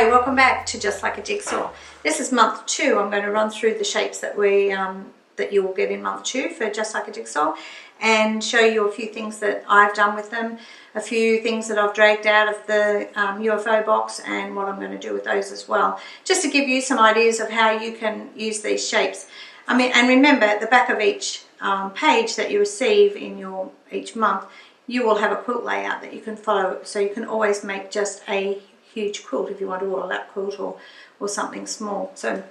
Hi, welcome back to Just Like a Jigsaw. This is month 2. I'm going to run through the shapes that that you will get in month 2 for Just Like a Jigsaw and show you a few things that I've done with them, a few things that I've dragged out of the UFO box and what I'm going to do with those as well, just to give you some ideas of how you can use these shapes. And remember, at the back of each page that you receive in each month, you will have a quilt layout that you can follow, so you can always make just a huge quilt if you want to, or a lap quilt or something small. So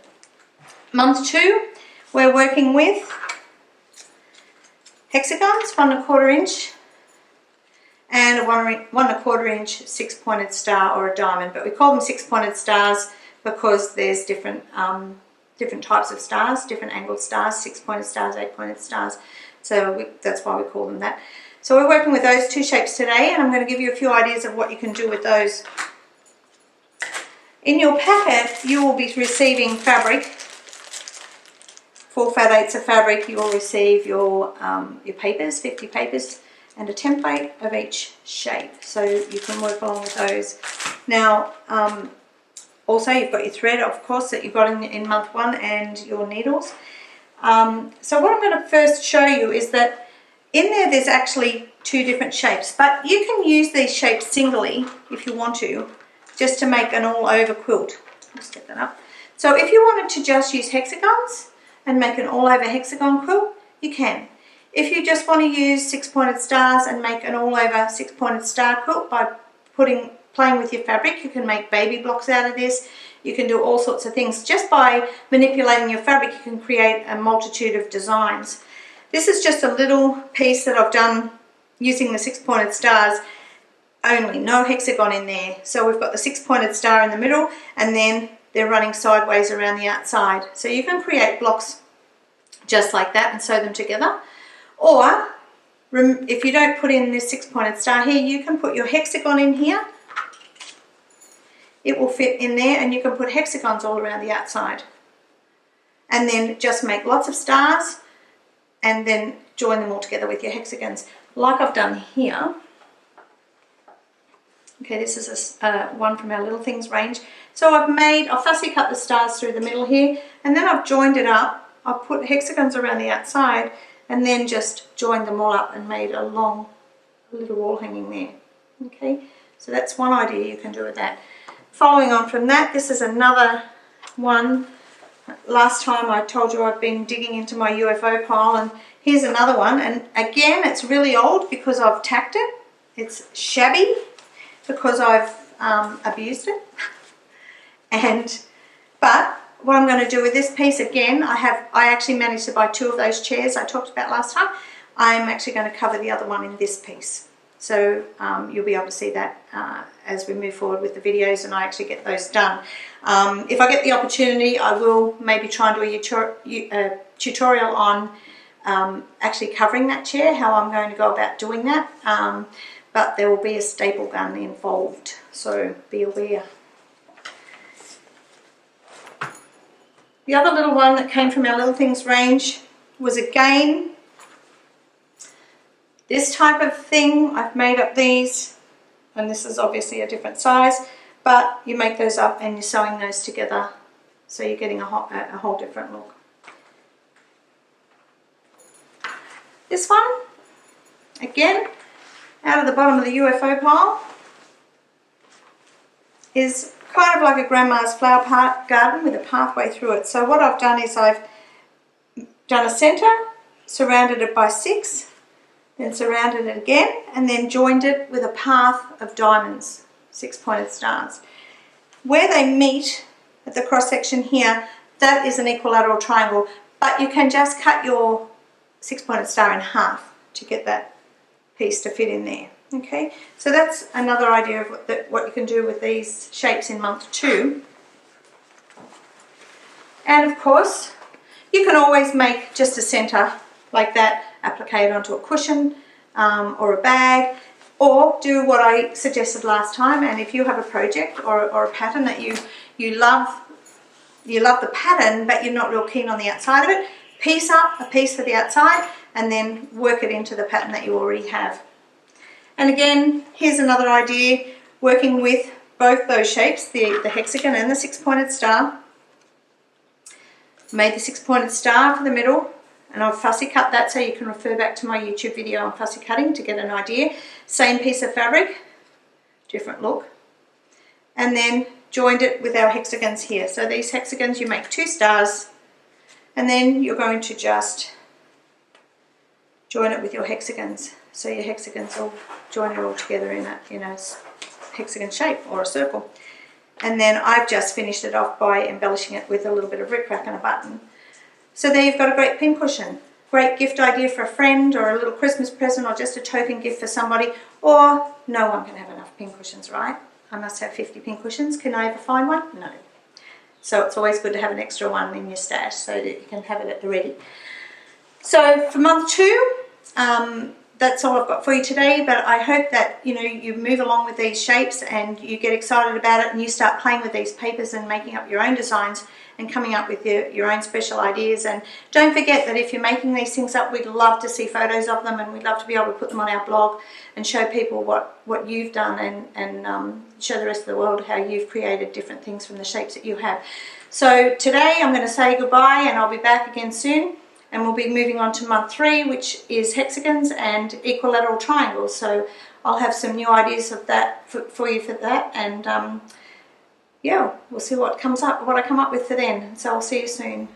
month 2, we're working with hexagons, 1 1/4 inch and a 1 1/4 inch 6-pointed star or a diamond, but we call them 6-pointed stars because there's different types of stars, different angled stars, 6-pointed stars, 8-pointed stars, so that's why we call them that. So we're working with those 2 shapes today, and I'm going to give you a few ideas of what you can do with those. In your packet, you will be receiving fabric, 4 fat-8ths of fabric. You will receive your papers, 50 papers, and a template of each shape, so you can work along with those. Now, also you've got your thread, of course, that you've got in month 1, and your needles. So what I'm going to first show you is that in there's actually 2 different shapes, but you can use these shapes singly if you want to, just to make an all-over quilt. Let's get that up. So if you wanted to just use hexagons and make an all-over hexagon quilt, you can. If you just want to use 6-pointed stars and make an all-over 6-pointed star quilt by playing with your fabric, you can make baby blocks out of this. You can do all sorts of things. Just by manipulating your fabric, you can create a multitude of designs. This is just a little piece that I've done using the 6-pointed stars only, no hexagon in there. So we've got the 6-pointed star in the middle, and then they're running sideways around the outside. So you can create blocks just like that and sew them together. Or if you don't put in this 6-pointed star here, you can put your hexagon in here. It will fit in there, and you can put hexagons all around the outside. And then just make lots of stars and then join them all together with your hexagons, like I've done here. Okay, this is one from our Little Things range. So I've fussy cut the stars through the middle here, and then I've joined it up. I've put hexagons around the outside and then just joined them all up and made a little wall hanging there. Okay, so that's one idea you can do with that. Following on from that, this is another one. Last time I told you I've been digging into my UFO pile, and here's another one. And again, it's really old because I've tacked it. It's shabby because I've abused it. But what I'm going to do with this piece, again, I actually managed to buy 2 of those chairs I talked about last time. I'm actually going to cover the other one in this piece. So you'll be able to see that as we move forward with the videos and I actually get those done. If I get the opportunity, I will maybe try and do a tutorial on actually covering that chair, how I'm going to go about doing that. But there will be a staple gun involved, so be aware. The other little one that came from our Little Things range was again this type of thing. I've made up these, and this is obviously a different size, but you make those up and you're sewing those together, so you're getting a whole different look. This one, again, out of the bottom of the UFO pile, is kind of like a grandma's flower garden with a pathway through it. So what I've done is I've done a centre, surrounded it by 6, then surrounded it again, and then joined it with a path of diamonds, 6-pointed stars. Where they meet at the cross section here, that is an equilateral triangle, but you can just cut your 6-pointed star in half to get that piece to fit in there. Okay, so that's another idea of what you can do with these shapes in month 2. And of course, you can always make just a centre like that, apply it onto a cushion or a bag, or do what I suggested last time. And if you have a project or a pattern that you love the pattern, but you're not real keen on the outside of it, piece up a piece for the outside and then work it into the pattern that you already have. And again, here's another idea, working with both those shapes, the hexagon and the 6-pointed star. Made the 6-pointed star for the middle, and I've fussy cut that, so you can refer back to my YouTube video on fussy cutting to get an idea. Same piece of fabric, different look. And then joined it with our hexagons here. So these hexagons, you make 2 stars, and then you're going to just join it with your hexagons. So your hexagons all join it all together in a hexagon shape or a circle. And then I've just finished it off by embellishing it with a little bit of rickrack and a button. So there you've got a great pincushion. Great gift idea for a friend, or a little Christmas present, or just a token gift for somebody. Or no one can have enough pincushions, right? I must have 50 pincushions. Can I ever find one? No. So it's always good to have an extra one in your stash so that you can have it at the ready. So for month 2, that's all I've got for you today, but I hope that you move along with these shapes and you get excited about it and you start playing with these papers and making up your own designs and coming up with your own special ideas. And don't forget that if you're making these things up, we'd love to see photos of them, and we'd love to be able to put them on our blog and show people what you've done, and show the rest of the world how you've created different things from the shapes that you have. So today I'm going to say goodbye, and I'll be back again soon. And we'll be moving on to month 3, which is hexagons and equilateral triangles. So I'll have some new ideas of that for you for that. And yeah, we'll see what I come up with for then. So I'll see you soon.